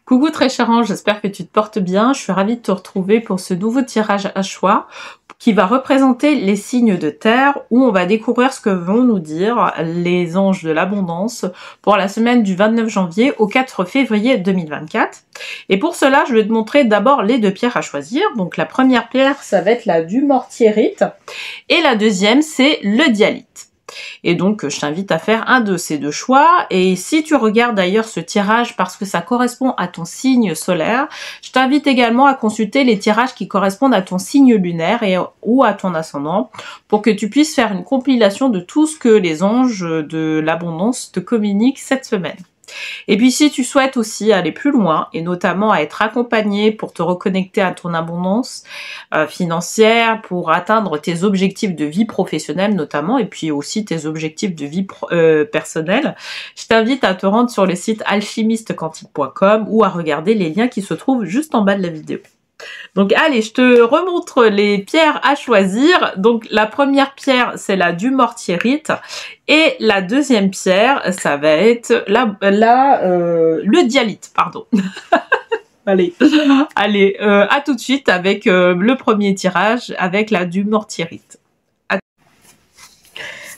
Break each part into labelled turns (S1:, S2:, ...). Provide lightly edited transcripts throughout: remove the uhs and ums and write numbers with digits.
S1: Coucou très cher ange, j'espère que tu te portes bien. Je suis ravie de te retrouver pour ce nouveau tirage à choix qui va représenter les signes de terre où on va découvrir ce que vont nous dire les anges de l'abondance pour la semaine du 29 janvier au 4 février 2024. Et pour cela, je vais te montrer d'abord les deux pierres à choisir. Donc la première pierre, ça va être la dumortierite et la deuxième, c'est le dialyte. Et donc, je t'invite à faire un de ces deux choix. Et si tu regardes d'ailleurs ce tirage parce que ça correspond à ton signe solaire, je t'invite également à consulter les tirages qui correspondent à ton signe lunaire ou à ton ascendant pour que tu puisses faire une compilation de tout ce que les anges de l'abondance te communiquent cette semaine. Et puis si tu souhaites aussi aller plus loin et notamment à être accompagné pour te reconnecter à ton abondance financière, pour atteindre tes objectifs de vie professionnelle notamment et puis aussi tes objectifs de vie personnelle, je t'invite à te rendre sur le site alchimistequantique.com ou à regarder les liens qui se trouvent juste en bas de la vidéo. Donc allez, je te remontre les pierres à choisir. Donc la première pierre, c'est la dumortierite et la deuxième pierre, ça va être le dialyte, pardon. Allez, à tout de suite avec le premier tirage avec la dumortierite.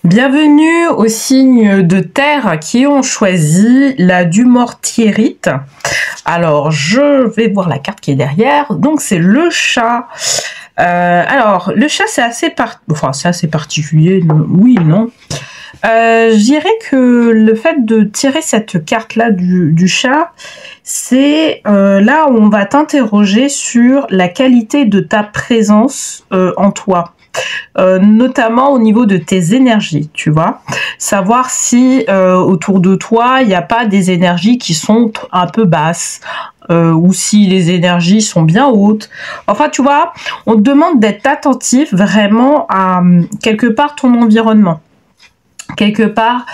S1: Bienvenue aux signes de terre qui ont choisi la dumortierite. Alors, je vais voir la carte qui est derrière. Donc, c'est le chat. Alors, le chat, c'est assez particulier. Oui, non. Je dirais que le fait de tirer cette carte-là du chat, c'est là où on va t'interroger sur la qualité de ta présence en toi. Notamment au niveau de tes énergies, tu vois, savoir si autour de toi il n'y a pas des énergies qui sont un peu basses ou si les énergies sont bien hautes. Enfin, tu vois, on te demande d'être attentif vraiment à quelque part ton environnement. Quelque part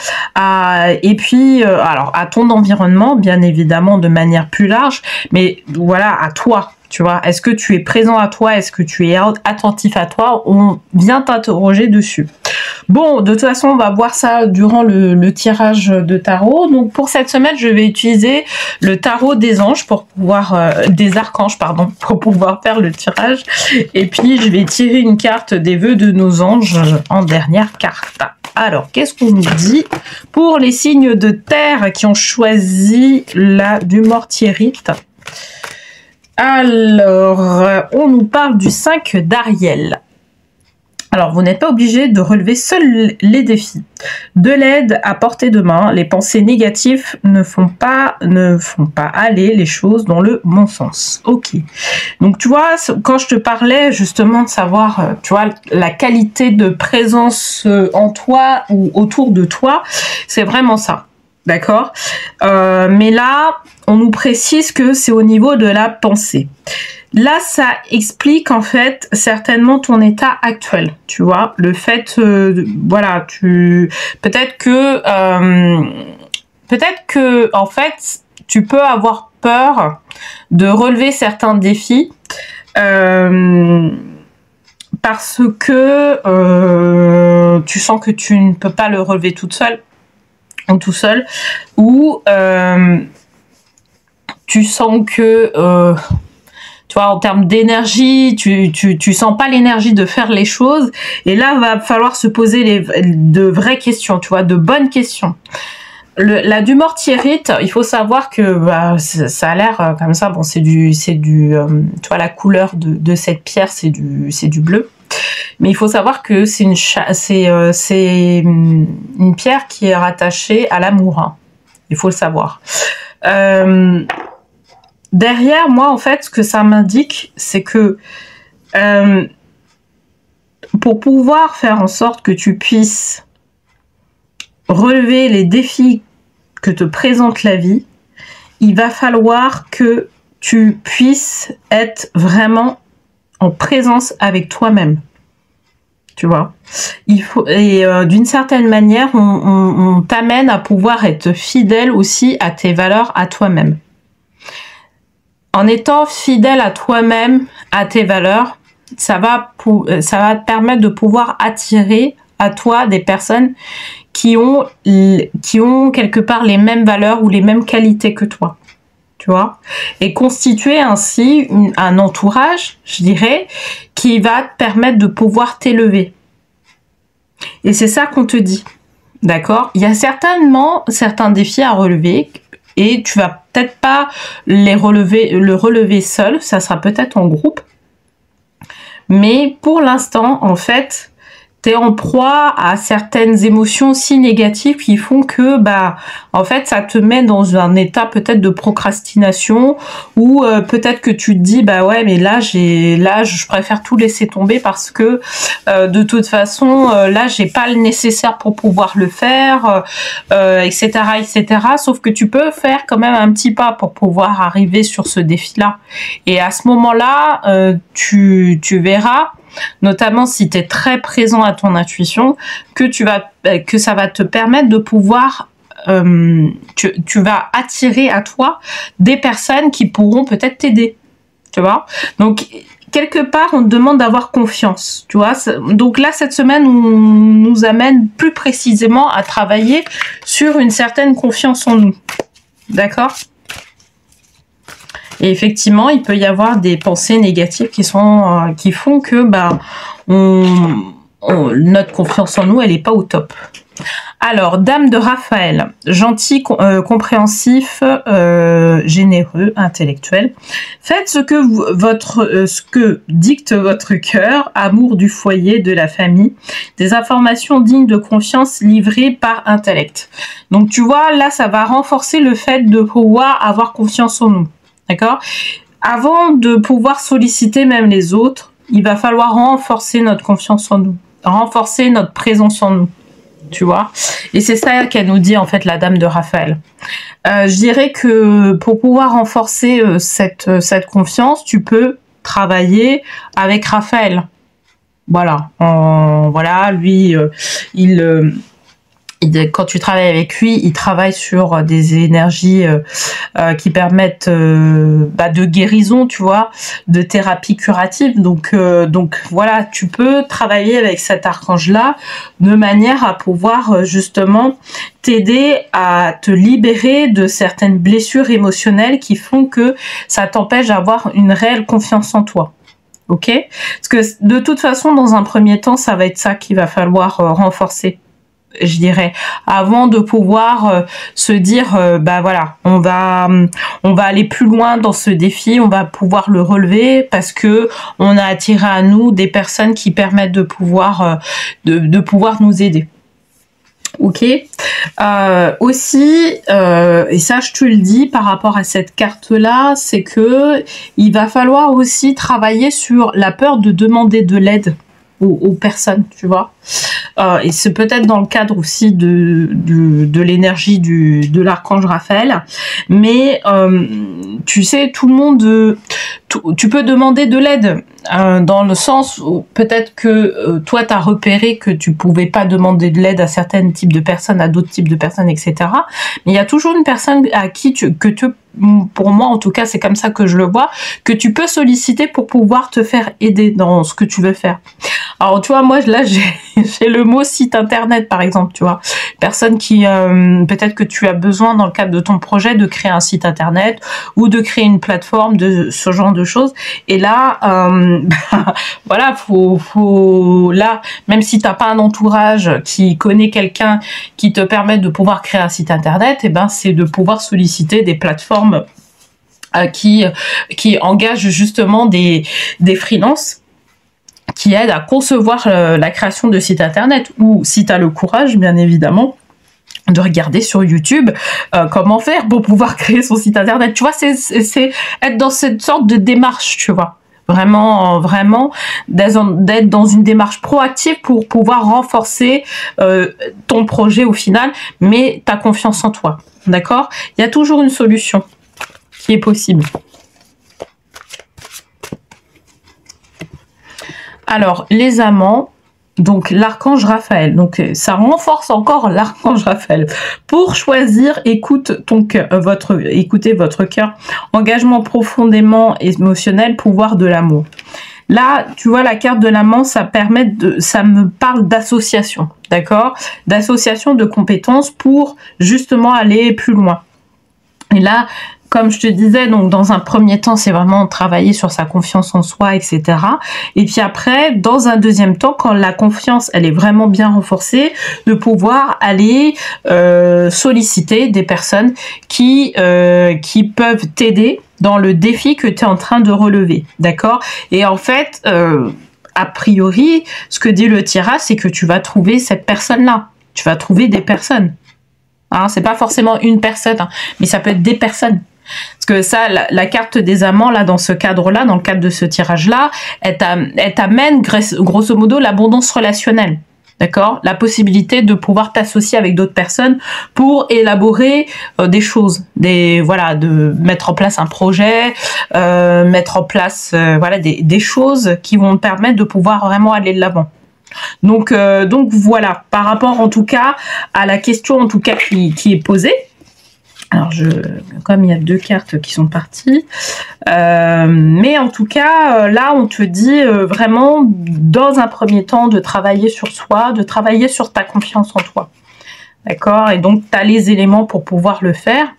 S1: et puis alors à ton environnement bien évidemment de manière plus large, mais voilà, à toi, tu vois, est-ce que tu es présent à toi, est-ce que tu es attentif à toi, on vient t'interroger dessus. Bon, de toute façon, on va voir ça durant le tirage de tarot. Donc pour cette semaine, je vais utiliser le tarot des anges pour pouvoir des archanges, pardon, pour pouvoir faire le tirage. Et puis je vais tirer une carte des vœux de nos anges en dernière carte. Alors, qu'est-ce qu'on nous dit pour les signes de terre qui ont choisi la dumortierite? Alors, on nous parle du 5 d'Ariel. Alors, vous n'êtes pas obligé de relever seuls les défis. De l'aide à portée de main, les pensées négatives ne font pas aller les choses dans le bon sens. Ok. Donc, tu vois, quand je te parlais justement de savoir, tu vois, la qualité de présence en toi ou autour de toi, c'est vraiment ça. D'accord, mais là, on nous précise que c'est au niveau de la pensée. Là, ça explique en fait certainement ton état actuel. Tu vois, le fait, voilà, peut-être que en fait, tu peux avoir peur de relever certains défis parce que tu sens que tu ne peux pas le relever toute seule. Tout seul, ou tu sens que tu vois, en termes d'énergie, tu sens pas l'énergie de faire les choses, et là va falloir se poser de vraies questions, tu vois, de bonnes questions. La dumortierite, il faut savoir que ça a l'air comme ça, bon, c'est du tu vois, la couleur de cette pierre, c'est du bleu. Mais il faut savoir que c'est une pierre qui est rattachée à l'amour. Hein. Il faut le savoir. Derrière, moi, en fait, ce que ça m'indique, c'est que pour pouvoir faire en sorte que tu puisses relever les défis que te présente la vie, il va falloir que tu puisses être vraiment en présence avec toi-même. Tu vois, il faut, et d'une certaine manière, on t'amène à pouvoir être fidèle aussi à tes valeurs, à toi-même. En étant fidèle à toi-même, à tes valeurs, ça va te permettre de pouvoir attirer à toi des personnes qui ont quelque part les mêmes valeurs ou les mêmes qualités que toi. Tu tu vois, et constituer ainsi un entourage, je dirais, qui va te permettre de pouvoir t'élever. Et c'est ça qu'on te dit, d'accord? Il y a certainement certains défis à relever et tu vas peut-être pas le relever seul, ça sera peut-être en groupe. Mais pour l'instant, en fait, tu es en proie à certaines émotions si négatives qui font que, en fait, ça te met dans un état peut-être de procrastination ou peut-être que tu te dis, ouais, mais là, je préfère tout laisser tomber parce que de toute façon, là, j'ai pas le nécessaire pour pouvoir le faire, etc., etc. Sauf que tu peux faire quand même un petit pas pour pouvoir arriver sur ce défi-là. Et à ce moment-là, tu verras, notamment si tu es très présent à ton intuition, que ça va te permettre de pouvoir, tu vas attirer à toi des personnes qui pourront peut-être t'aider, tu vois. Donc, quelque part, on te demande d'avoir confiance, tu vois. Donc là, cette semaine, on nous amène plus précisément à travailler sur une certaine confiance en nous, d'accord ? Et effectivement, il peut y avoir des pensées négatives qui font que notre confiance en nous, elle n'est pas au top. Alors, Dame de Raphaël, gentil, compréhensif, généreux, intellectuel. Faites ce que dicte votre cœur, amour du foyer, de la famille, des informations dignes de confiance livrées par intellect. Donc, tu vois, là, ça va renforcer le fait de pouvoir avoir confiance en nous. D'accord? Avant de pouvoir solliciter même les autres, il va falloir renforcer notre confiance en nous, renforcer notre présence en nous, tu vois. Et c'est ça qu'elle nous dit en fait la Dame de Raphaël. Je dirais que pour pouvoir renforcer cette confiance, tu peux travailler avec Raphaël. Voilà, lui, quand tu travailles avec lui, il travaille sur des énergies qui permettent de guérison, tu vois, de thérapie curative. Donc voilà, tu peux travailler avec cet archange-là de manière à pouvoir justement t'aider à te libérer de certaines blessures émotionnelles qui font que ça t'empêche d'avoir une réelle confiance en toi. Ok? Parce que de toute façon, dans un premier temps, ça va être ça qu'il va falloir renforcer, je dirais, avant de pouvoir se dire voilà, on va aller plus loin dans ce défi, on va pouvoir le relever parce que on a attiré à nous des personnes qui permettent de pouvoir nous aider. Ok. Aussi, et ça je te le dis par rapport à cette carte là, c'est que il va falloir aussi travailler sur la peur de demander de l'aide aux personnes, tu vois. Et c'est peut-être dans le cadre aussi de l'énergie de l'archange Raphaël, mais tu sais, tout le monde, tu peux demander de l'aide dans le sens où peut-être que toi tu as repéré que tu pouvais pas demander de l'aide à certains types de personnes, à d'autres types de personnes, etc. Mais il y a toujours une personne à qui pour moi en tout cas c'est comme ça que je le vois, que tu peux solliciter pour pouvoir te faire aider dans ce que tu veux faire. Alors tu vois, moi là j'ai le mot site internet par exemple, tu vois, personne qui peut-être que tu as besoin dans le cadre de ton projet de créer un site internet ou de créer une plateforme, de ce genre de choses. Et là voilà, faut là, même si t'as pas un entourage qui connaît quelqu'un qui te permet de pouvoir créer un site internet, et c'est de pouvoir solliciter des plateformes qui engagent justement des freelances qui aident à concevoir la création de sites internet, ou si tu as le courage, bien évidemment, de regarder sur YouTube comment faire pour pouvoir créer son site internet. Tu vois, c'est être dans cette sorte de démarche, tu vois. Vraiment d'être dans une démarche proactive pour pouvoir renforcer ton projet au final, mais ta confiance en toi, d'accord? Il y a toujours une solution qui est possible. Alors, les amants, donc l'archange Raphaël, donc ça renforce encore l'archange Raphaël. Pour choisir, écoutez votre cœur, engagement profondément émotionnel, pouvoir de l'amour. Là, tu vois, la carte de l'amant, ça me parle d'association, d'accord? D'association de compétences pour justement aller plus loin. Et là, comme je te disais, donc dans un premier temps, c'est vraiment travailler sur sa confiance en soi, etc. Et puis après, dans un deuxième temps, quand la confiance, elle est vraiment bien renforcée, de pouvoir aller solliciter des personnes qui peuvent t'aider dans le défi que tu es en train de relever, d'accord? Et en fait, a priori, ce que dit le tirage, c'est que tu vas trouver cette personne-là. Tu vas trouver des personnes. Hein, c'est pas forcément une personne, hein, mais ça peut être des personnes. Parce que ça, la carte des amants, là, dans ce cadre-là, dans le cadre de ce tirage-là, elle t'amène, grosso modo, l'abondance relationnelle. D'accord? La possibilité de pouvoir t'associer avec d'autres personnes pour élaborer des choses, voilà, de mettre en place un projet, mettre en place voilà, des choses qui vont te permettre de pouvoir vraiment aller de l'avant. Donc voilà, par rapport en tout cas à la question en tout cas qui est posée. Alors, comme il y a 2 cartes qui sont parties, mais en tout cas, là, on te dit vraiment, dans un premier temps, de travailler sur soi, de travailler sur ta confiance en toi. D'accord? Et donc, tu as les éléments pour pouvoir le faire.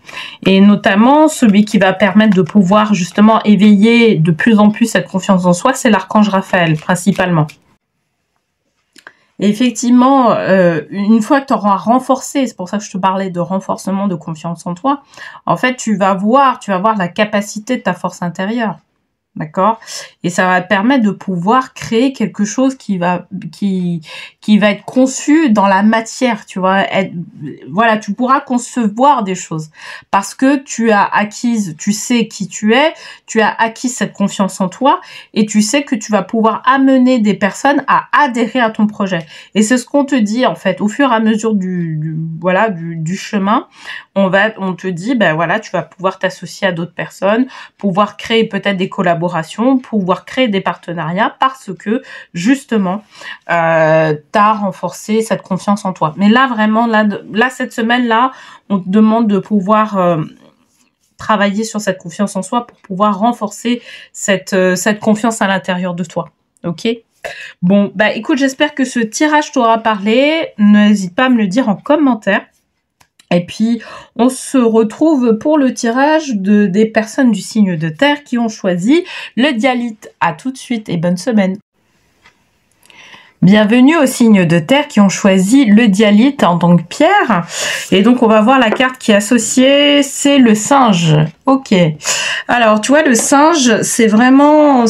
S1: Et notamment, celui qui va permettre de pouvoir justement éveiller de plus en plus cette confiance en soi, c'est l'archange Raphaël, principalement. Effectivement, une fois que tu auras renforcé, c'est pour ça que je te parlais de renforcement de confiance en toi, en fait, tu vas voir la capacité de ta force intérieure. D'accord? Et ça va te permettre de pouvoir créer quelque chose qui va être conçu dans la matière, tu vois. Voilà, tu pourras concevoir des choses parce que tu sais qui tu es, tu as acquis cette confiance en toi et tu sais que tu vas pouvoir amener des personnes à adhérer à ton projet. Et c'est ce qu'on te dit, en fait, au fur et à mesure du chemin, on te dit, ben voilà, tu vas pouvoir t'associer à d'autres personnes, pouvoir créer peut-être des collaborations, pouvoir créer des partenariats parce que justement t'as renforcé cette confiance en toi. Mais là vraiment, là cette semaine-là, on te demande de pouvoir travailler sur cette confiance en soi pour pouvoir renforcer cette confiance à l'intérieur de toi. Ok? Bon, bah écoute, j'espère que ce tirage t'aura parlé. N'hésite pas à me le dire en commentaire. Et puis, on se retrouve pour le tirage des personnes du signe de terre qui ont choisi le dialyte. À tout de suite et bonne semaine. Bienvenue aux signes de terre qui ont choisi le dialyte en tant que pierre. Et donc, on va voir la carte qui est associée, c'est le singe. Ok. Alors, tu vois, le singe, c'est vraiment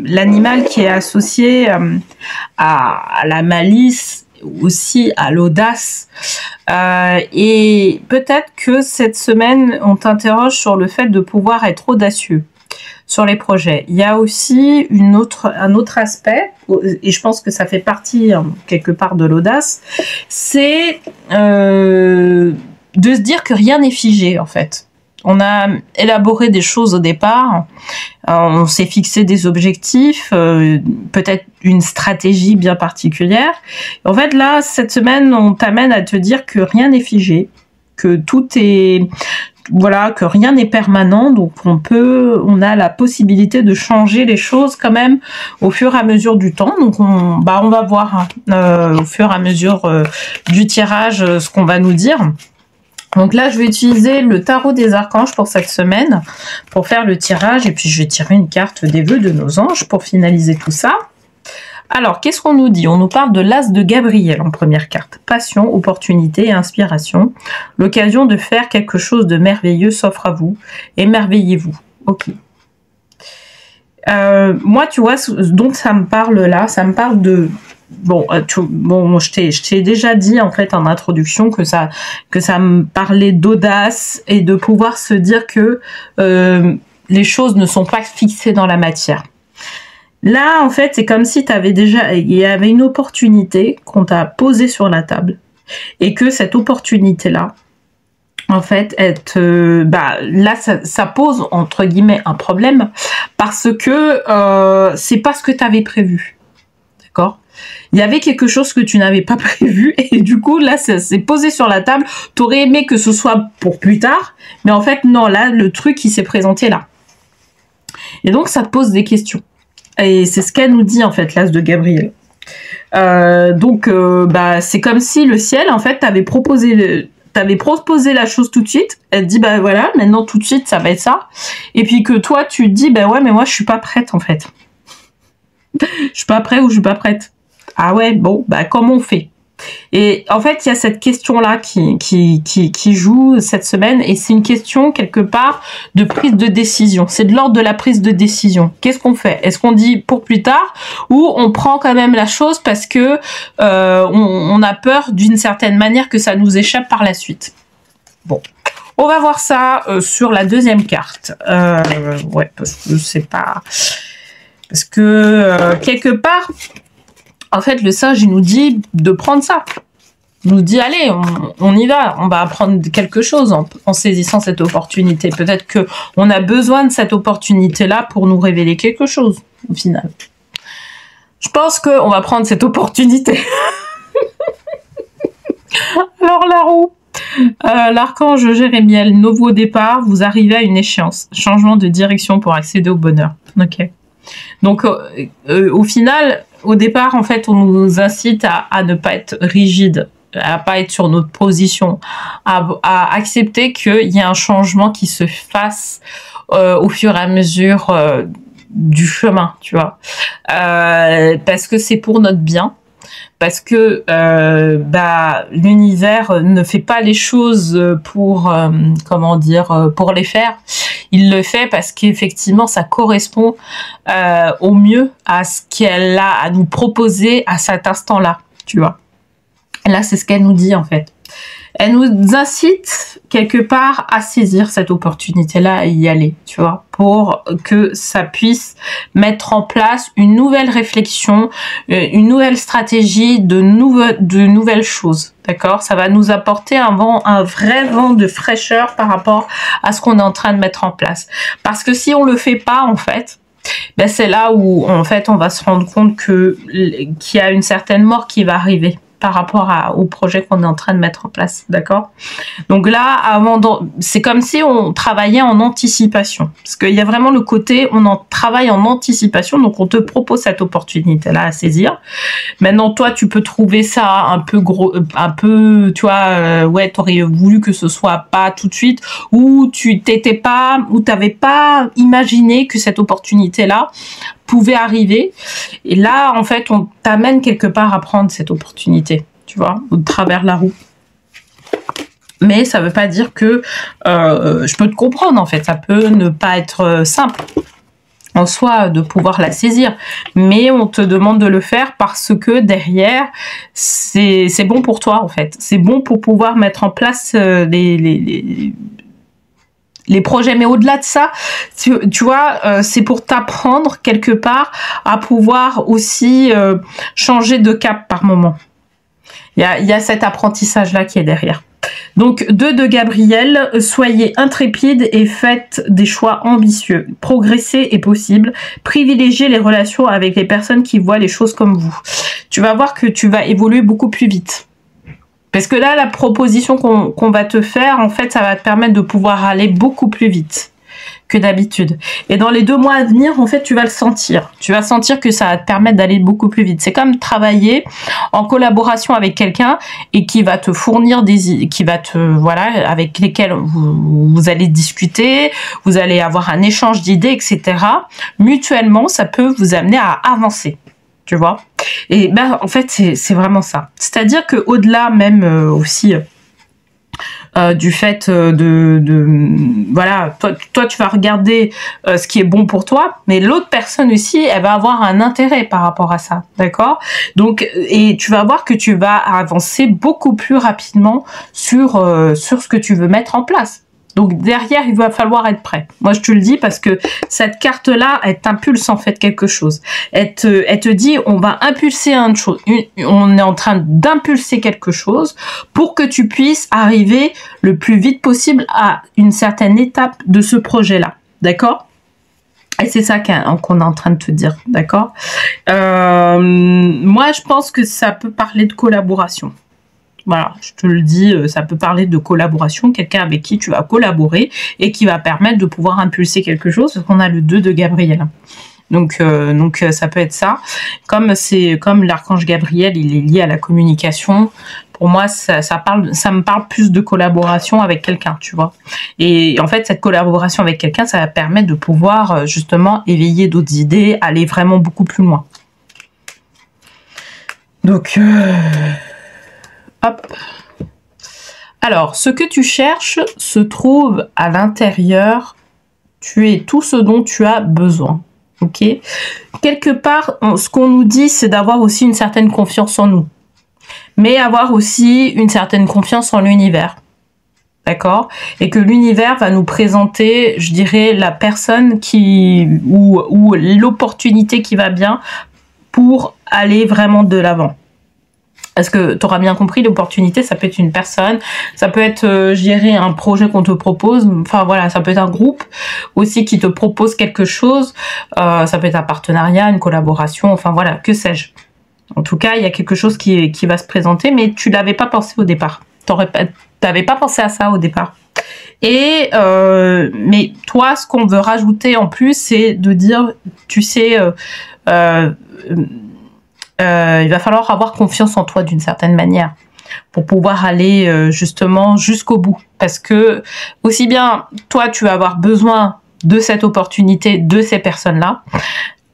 S1: l'animal qui est associé à la malice, aussi à l'audace, et peut-être que cette semaine on t'interroge sur le fait de pouvoir être audacieux sur les projets. Il y a aussi un autre aspect, et je pense que ça fait partie quelque part de l'audace, c'est de se dire que rien n'est figé en fait. On a élaboré des choses au départ, on s'est fixé des objectifs, peut-être une stratégie bien particulière. En fait, là, cette semaine, on t'amène à te dire que rien n'est figé, que tout est... Voilà, que rien n'est permanent, donc on a la possibilité de changer les choses quand même au fur et à mesure du temps. Donc on va voir au fur et à mesure du tirage ce qu'on va nous dire. Donc là, je vais utiliser le tarot des archanges pour cette semaine, pour faire le tirage, et puis je vais tirer une carte des vœux de nos anges pour finaliser tout ça. Alors, qu'est-ce qu'on nous dit? On nous parle de l'as de Gabriel en première carte. Passion, opportunité et inspiration. L'occasion de faire quelque chose de merveilleux s'offre à vous. Émerveillez-vous. Ok. Moi, tu vois, donc ça me parle là, ça me parle de... Bon, je t'ai déjà dit en fait en introduction que ça me parlait d'audace et de pouvoir se dire que les choses ne sont pas fixées dans la matière. Là, en fait, c'est comme si il y avait une opportunité qu'on t'a posée sur la table et que cette opportunité-là, en fait, là, ça pose entre guillemets un problème parce que c'est pas ce que tu avais prévu, d'accord? Il y avait quelque chose que tu n'avais pas prévu et du coup, là, c'est posé sur la table. Tu aurais aimé que ce soit pour plus tard, mais en fait, non, là, le truc, il s'est présenté là. Et donc, ça te pose des questions. Et c'est ce qu'elle nous dit, en fait, l'as de Gabriel. C'est comme si le ciel, en fait, t'avait proposé t'avais proposé la chose tout de suite, elle te dit bah voilà, maintenant tout de suite ça va être ça, et puis que toi tu te dis bah ouais mais moi je suis pas prête en fait, je suis pas prête ou je suis pas prête. Ah ouais, bon bah comment on fait? Et en fait, il y a cette question-là qui joue cette semaine, et c'est une question quelque part de prise de décision. C'est de l'ordre de la prise de décision. Qu'est-ce qu'on fait? Est-ce qu'on dit pour plus tard, ou on prend quand même la chose parce que on a peur d'une certaine manière que ça nous échappe par la suite? Bon, on va voir ça sur la deuxième carte. Ouais, parce que c'est pas... Parce que quelque part... En fait, le sage, il nous dit de prendre ça. Il nous dit, allez, on y va. On va apprendre quelque chose en saisissant cette opportunité. Peut-être qu'on a besoin de cette opportunité-là pour nous révéler quelque chose, au final. Je pense qu'on va prendre cette opportunité. Alors, la roue. L'archange Jérémiel, nouveau départ, vous arrivez à une échéance. Changement de direction pour accéder au bonheur. Ok. Donc, au final... Au départ, en fait, on nous incite à ne pas être rigide, à pas être sur notre position, à accepter qu'il y a un changement qui se fasse au fur et à mesure du chemin, tu vois. Parce que c'est pour notre bien. Parce que l'univers ne fait pas les choses pour comment dire, pour les faire. Il le fait parce qu'effectivement ça correspond au mieux à ce qu'elle a à nous proposer à cet instant-là, tu vois. Là, c'est ce qu'elle nous dit en fait. Elle nous incite quelque part à saisir cette opportunité-là, à y aller, tu vois, pour que ça puisse mettre en place une nouvelle réflexion, une nouvelle stratégie, de nouvelles choses, d'accord? Ça va nous apporter un vrai vent de fraîcheur par rapport à ce qu'on est en train de mettre en place. Parce que si on le fait pas, en fait, ben c'est là où, en fait, on va se rendre compte qu'il y a une certaine mort qui va arriver par rapport au projet qu'on est en train de mettre en place, d'accord? Donc là, c'est comme si on travaillait en anticipation, parce qu'il y a vraiment le côté, on en travaille en anticipation, donc on te propose cette opportunité-là à saisir. Maintenant, toi, tu peux trouver ça un peu gros, un peu, tu vois, ouais, t'aurais voulu que ce soit pas tout de suite, ou tu t'avais pas imaginé que cette opportunité-là pouvait arriver, et là en fait on t'amène quelque part à prendre cette opportunité, tu vois, au travers la roue. Mais ça veut pas dire que je peux te comprendre, en fait, ça peut ne pas être simple en soi de pouvoir la saisir, mais on te demande de le faire parce que derrière c'est bon pour toi, en fait, c'est bon pour pouvoir mettre en place les projets. Mais au-delà de ça, tu vois, c'est pour t'apprendre quelque part à pouvoir aussi changer de cap par moment. Il y a cet apprentissage-là qui est derrière. Donc, 2 de Gabriel, soyez intrépide et faites des choix ambitieux. Progresser est possible. Privilégiez les relations avec les personnes qui voient les choses comme vous. Tu vas voir que tu vas évoluer beaucoup plus vite. Parce que là, la proposition qu'on va te faire, en fait, ça va te permettre de pouvoir aller beaucoup plus vite que d'habitude. Et dans les 2 mois à venir, en fait, tu vas le sentir. Tu vas sentir que ça va te permettre d'aller beaucoup plus vite. C'est comme travailler en collaboration avec quelqu'un et qui va te fournir voilà, avec lesquels vous allez discuter, vous allez avoir un échange d'idées, etc. Mutuellement, ça peut vous amener à avancer. Tu vois, et ben en fait c'est vraiment ça, c'est-à-dire que au-delà même aussi du fait voilà, toi tu vas regarder ce qui est bon pour toi, mais l'autre personne aussi, elle va avoir un intérêt par rapport à ça, d'accord? Donc, et tu vas voir que tu vas avancer beaucoup plus rapidement sur ce que tu veux mettre en place. Donc derrière, il va falloir être prêt. Moi, je te le dis parce que cette carte-là, elle t'impulse en fait quelque chose. Elle te dit, on va impulser une chose. On est en train d'impulser quelque chose pour que tu puisses arriver le plus vite possible à une certaine étape de ce projet-là. D'accord ? Et c'est ça qu'on est en train de te dire. D'accord ? Moi, je pense que ça peut parler de collaboration. Voilà, je te le dis, ça peut parler de collaboration, quelqu'un avec qui tu vas collaborer et qui va permettre de pouvoir impulser quelque chose, parce qu'on a le 2 de Gabriel. Donc ça peut être ça. Comme l'archange Gabriel, il est lié à la communication. Pour moi, ça me parle plus de collaboration avec quelqu'un, tu vois. Et en fait, cette collaboration avec quelqu'un, ça va permettre de pouvoir justement éveiller d'autres idées, aller vraiment beaucoup plus loin. Donc, hop. Alors, ce que tu cherches se trouve à l'intérieur. Tu es tout ce dont tu as besoin. Ok, quelque part, ce qu'on nous dit, c'est d'avoir aussi une certaine confiance en nous, mais avoir aussi une certaine confiance en l'univers, d'accord? Et que l'univers va nous présenter, je dirais, la personne ou l'opportunité qui va bien pour aller vraiment de l'avant. Parce que tu auras bien compris, l'opportunité, ça peut être une personne, ça peut être, je dirais, un projet qu'on te propose, enfin voilà, ça peut être un groupe aussi qui te propose quelque chose, ça peut être un partenariat, une collaboration, enfin voilà, que sais-je. En tout cas, il y a quelque chose qui va se présenter, mais tu l'avais pas pensé au départ. T'avais pas pensé à ça au départ. Et mais toi, ce qu'on veut rajouter en plus, c'est de dire, tu sais, il va falloir avoir confiance en toi d'une certaine manière pour pouvoir aller justement jusqu'au bout. Parce que aussi bien toi, tu vas avoir besoin de cette opportunité, de ces personnes-là,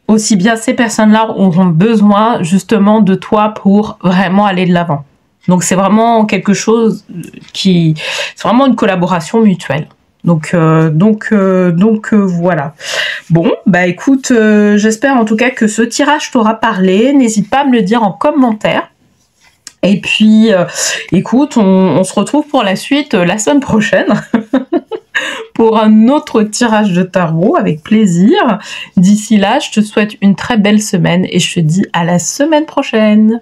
S1: aussi bien ces personnes-là auront besoin justement de toi pour vraiment aller de l'avant. Donc c'est vraiment quelque chose c'est vraiment une collaboration mutuelle. Donc voilà. Bon, bah écoute, j'espère en tout cas que ce tirage t'aura parlé. N'hésite pas à me le dire en commentaire. Et puis, écoute, on se retrouve pour la suite la semaine prochaine pour un autre tirage de tarot avec plaisir. D'ici là, je te souhaite une très belle semaine et je te dis à la semaine prochaine.